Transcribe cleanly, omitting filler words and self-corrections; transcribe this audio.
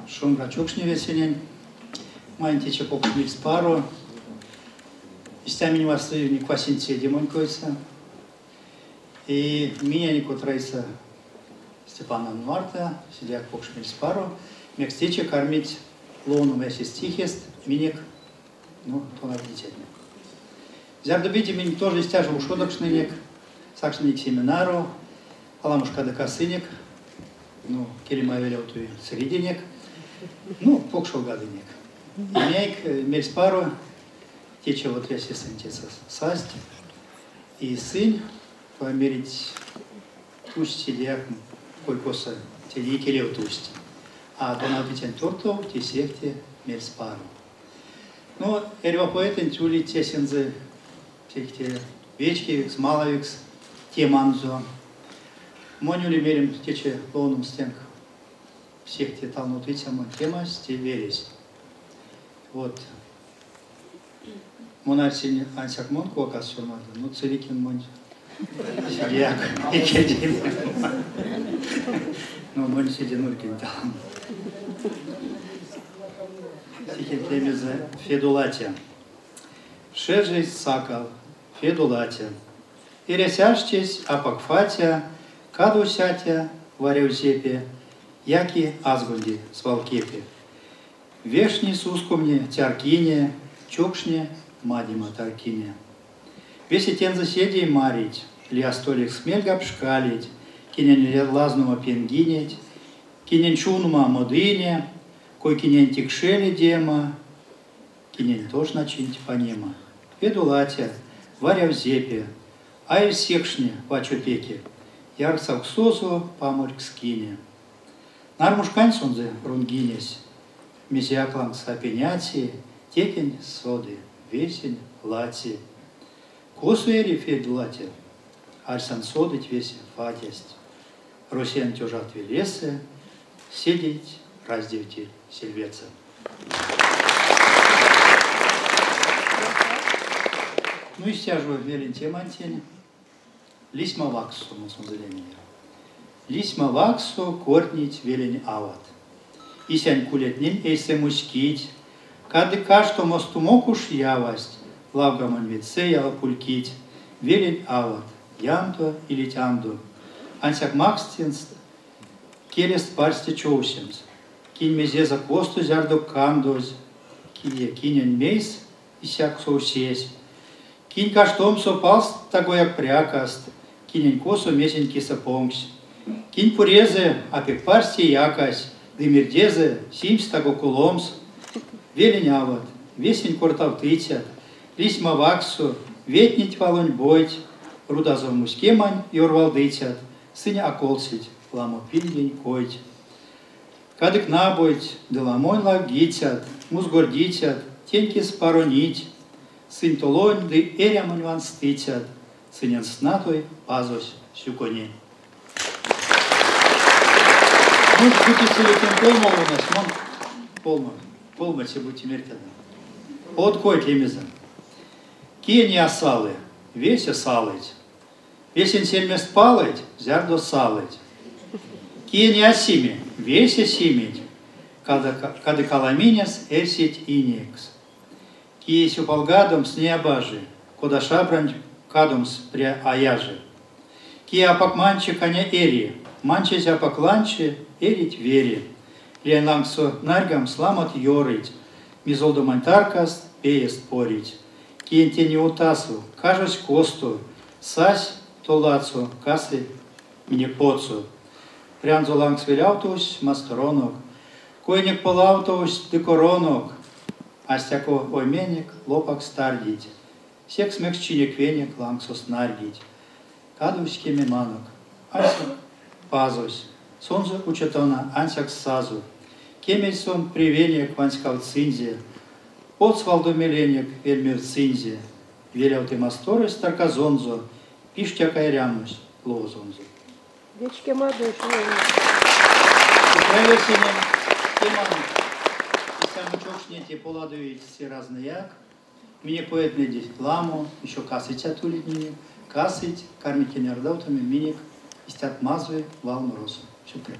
Шумра чукшни весенень, маленький покупник спару, истями вас не квасинцы демонькуется, и меня не кутрайся Степана Марта, сидят покупник спару, мекстече кормить лону весь стихист, миник, ну, то на детей. Взяв добить, меня тоже истяжу ушодокшный сакшник семинару, аламушка до косынек, ну, Керима велел туй срединек, ну, покшел гадынек. Имейк, мельспару, тече вот весь сентица састь, и сын померить тусть сидяк, колькоса тели келев тусть. А донатитен тортов, те сехте мельспару. Ну, эрва поэтен тюли тесензы, те вечки, смаловикс, те манзо. Монюли мерим тече лоном стенк. Всех те там утвицам тема стелились. Вот. Монарсин ансяк мон кокас сумада, ну целикин мон. Сидяк, и кедин. Ну, мон сидин уркин там. Сихин темезе федулатия. Шержий сакал, федулатия. Иресяштесь апакфатия, кадусятия, варевзепе, яки азгунди, свалкепе. Вешни сускумне, тяркине, чукшне, мадима таркине. Веси тен заседей марить, лиастолик смельгап шкалить, кинен лазнума пенгинеть, кинен чунума модыне, кой кинен тикшели дема, кинен тоже начинить понема. Федулатия, варевзепе, ай секшне, вачупеке. Яр сауксозу паморк скине. Нармушкань сонзе рунгинес, мизяклан сапеняти, текень соды, весень лати. Косу эри федулати, альсан содыть весень фатесть. Русен тюжат велесы, седить раздевти сельвеца. Ну и стяжу велен темантень. Лисма ваксу, мы смотрели. Лисма ваксу кортнить велень ават. Исянь кулетнин эйсе мускить. Кады кашто мосту мокуш явасть. Лавгаман вице яла пулькить. Велень ават. Янто или тянду. Ансяк макстинст. Келест парсте чоусимс. Кинь мезе за косту зярду кандоз. Кинен мейс исяк соусесь. Кинь каштом сопалст такой як прякаст. Кинь косу месеньки сапомсь. Кинь пурезе, апек парсти якась. Дымирдезе, симс таго куломс. Велень ават, весень кортав тытят. Лисма ваксу, ветнить валонь бойть. Рудазов мускемань и урвал дытят. Сыня околсить, ламу пильдень койть. Кадык набойть, деламонь лагитят. Музгордитят, теньки спаронить. Сын толонь, ды эрямонь ван стытят. Сынен снатой пазось сюкони. Ну, будьте целиком полмол у нас, мон полмати будьте мертвы. От кой лемеза. Кие не осалы, весе салыть. Весен сельме спалыть, зярдо салыть. Кие не осими, весе симить. Кады каламинес эрсить инекс. Кие сюпалгадом с необажи, кода шабрань кадумс пре аяжи. Кие апакманчи коня эри, манчись апакланчи эрить вери. Ленлангсо наргам сламат йорыть, мизолду мантаркаст пеест порить. Кие тени утасу, кажусь косту, сась толацу, касы мне поцу. Прянзу лангс веляутус масторонок, койник полаутус декоронок, астяко ойменик лопак стардить. Секс мекчиник веник лангсус наргить. Кадусь кемиманок, ансяк пазусь. Сонзу учетона ансяк сазу. Кемельсон привеник ванскав цинзе. Отсвалду меленик вельми в цинзе. Велел ты масторы старказонзу. Пиштя кайрянусь лозонзу. Вечке мадуш. Правесенем теман. И сам чокшне те поладують все разные як. Мне поэт недеть ламу, еще касыть атулить, касыть, кормить нердаутами, миник, истят мазвы, вал морозу. Супер.